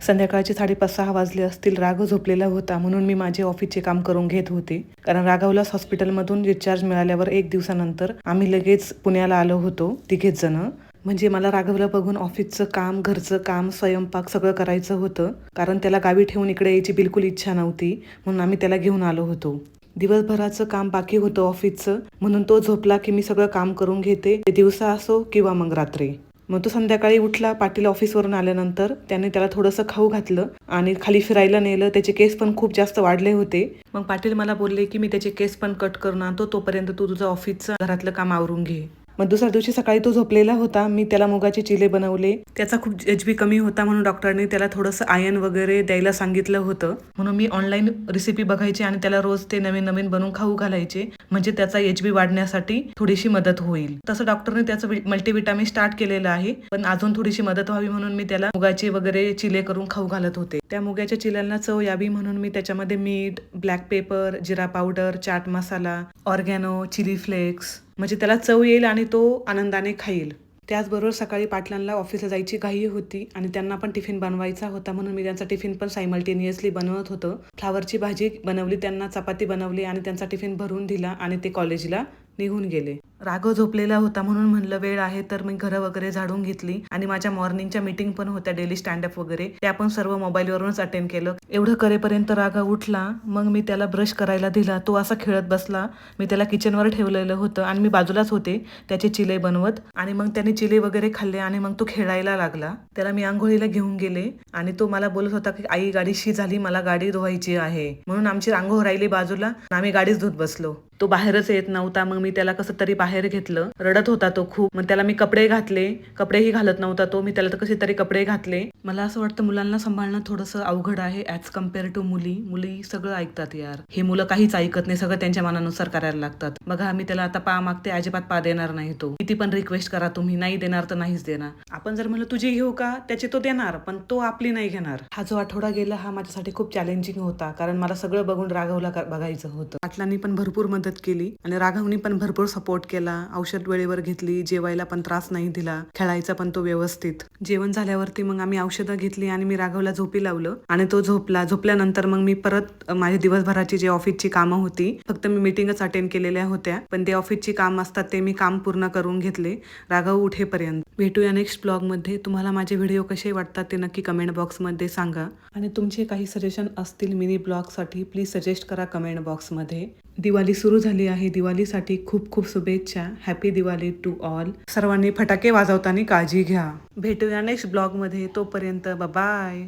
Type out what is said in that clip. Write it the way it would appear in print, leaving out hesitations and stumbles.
संध्याकाळचे 5:30-6 वाजले असतील. राघव झोपलेला होता म्हणून मी माझे ऑफिसचे काम करून घेत होते. कारण राघवलाच हॉस्पिटलमधून डिस्चार्ज मिळाल्यावर 1 दिवसानंतर आम्ही लगेच पुण्याला आलो होतो, तिघेच जण. म्हणजे मला राघवला बघून ऑफिसचं काम, घरचं काम, स्वयंपाक सगळं करायचं होतं. कारण त्याला गावी ठेवून इकडे यायची बिलकुल इच्छा नव्हती, म्हणून आम्ही त्याला घेऊन आलो होतो. दिवसभराचं काम बाकी होतं ऑफिसचं, म्हणून तो झोपला की मी सगळं काम करून घेते, ते दिवसा असो किंवा मग रात्री. मग तो संध्याकाळी उठला. पाटील ऑफिसवरून आल्यानंतर त्याने त्याला थोडंसं खाऊ घातलं आणि खाली फिरायला नेलं. त्याचे केस पण खूप जास्त वाढले होते. मग पाटील मला बोलले की मी त्याचे केस पण कट करून आणतो, तोपर्यंत तू तुझं ऑफिसचं घरातलं काम आवरून घे. मग दुसऱ्या दिवशी सकाळी तो झोपलेला होता. मी त्याला मुगाचे चिले बनवले. त्याचा खूप HB कमी होता म्हणून डॉक्टरांनी त्याला थोडंसं आयर्न वगैरे द्यायला सांगितलं होतं. म्हणून मी ऑनलाईन रेसिपी बघायची आणि त्याला रोज ते नवीन नवीन बनवून खाऊ घालायचे, म्हणजे त्याचा HB वाढण्यासाठी थोडीशी मदत होईल. तसं डॉक्टरने त्याचं मल्टीविटामिन स्टार्ट केलेलं आहे, पण अजून थोडीशी मदत व्हावी म्हणून मी त्याला मुगाचे वगैरे चिले करून खाऊ घालत होते. त्या मुगाच्या चिल्यांना चव यावी म्हणून मी त्याच्यामध्ये मीठ, ब्लॅक पेपर, जिरा powder, chaat masala, ऑर्गॅनो, chilli flakes, म्हणजे त्याला चव येईल आणि तो आनंदाने खाईल. त्याचबरोबर सकाळी पाटलांना ऑफिसला जायची घाई होती आणि त्यांना पण टिफिन बनवायचा होता, म्हणून मी त्यांचा टिफिन पण सायमल्टेनियसली बनवत होतं. फ्लावरची भाजी बनवली, त्यांना चपाती बनवली आणि त्यांचा टिफिन भरून दिला आणि ते कॉलेजला निघून गेले. राघव झोपलेला होता म्हणून म्हणलं वेळ आहे तर मी घरं वगैरे झाडून घेतली आणि माझ्या मॉर्निंगच्या मीटिंग पण होत्या, डेली स्टँडअप वगैरे, त्या पण सर्व मोबाईलवरूनच अटेंड केलं. एवढं करेपर्यंत राघव उठला. मग मी त्याला ब्रश करायला दिला. तो असा खेळत बसला. मी त्याला किचनवर ठेवलेलं होतं आणि मी बाजूलाच होते त्याचे चिले बनवत, आणि मग त्याने चिले वगैरे खाल्ले आणि मग तो खेळायला लागला. त्याला मी आंघोळीला घेऊन गेले आणि तो मला बोलत होता की आई गाडी शी झाली, मला गाडी धुवायची आहे. म्हणून आमची रांगोळ राहिली बाजूला, आम्ही गाडीच धुत बसलो. तो बाहेरच येत नव्हता. मग मी त्याला कसं तरी बाहेर घेतलं. रडत होता तो खूप. मग त्याला मी कपडे घातले. कपडेही घालत नव्हता तो. मी त्याला तर कसे तरी कपडे घातले. मला असं वाटतं मुलांना सांभाळणं थोडंसं अवघड आहे ॲज कम्पेअर टू मुली. मुली सगळं ऐकतात यार, हे मुलं काहीच ऐकत नाही, सगळं त्यांच्या मनानुसार करायला लागतात. बघा मी त्याला आता पा मागते, अजिबात पा देणार नाही. तो किती पण रिक्वेस्ट करा तुम्ही, नाही देणार तर नाहीच देणार. आपण जर म्हणलं तुझी घेऊ का, त्याची तो देणार, पण तो आपली नाही घेणार. हा जो आठवडा गेला हा माझ्यासाठी खूप चॅलेंजिंग होता, कारण मला सगळं बघून राघवला बघायचं होतं. पाटलांनी पण भरपूर मदत केली आणि राघवनी पण भरपूर सपोर्ट केला. औषध वेळेवर घेतली, जेवायला पण त्रास नाही दिला, खेळायचा पण तो व्यवस्थित. जेवण झाल्यावरती मग आम्ही औषधं घेतली आणि मी राघवला झोपी लावलं आणि तो झोपला. झोपल्यानंतर मग मी परत माझी दिवसभराची जे ऑफिसची कामं होती, फक्त मी मीटिंगच अटेंड केलेल्या होत्या, पण ते ऑफिसची काम असतात ते मी काम पूर्ण करून घेतले राघव उठेपर्यंत. भेटूया नेक्स्ट ब्लॉगमध्ये. तुम्हाला माझे व्हिडिओ कसे वाटतात ते नक्की कमेंट बॉक्समध्ये सांगा आणि तुमचे काही सजेशन असतील मिनी ब्लॉगसाठी प्लीज सजेस्ट करा कमेंट बॉक्समध्ये. दिवाळी सुरू झाली आहे. दिवाळीसाठी खूप खूप शुभेच्छा. Happy Diwali to all. सर्वांनी फटाके वाजवताना काळजी घ्या. भेटूया नेक्स्ट ब्लॉगमध्ये. तोपर्यंत बाय.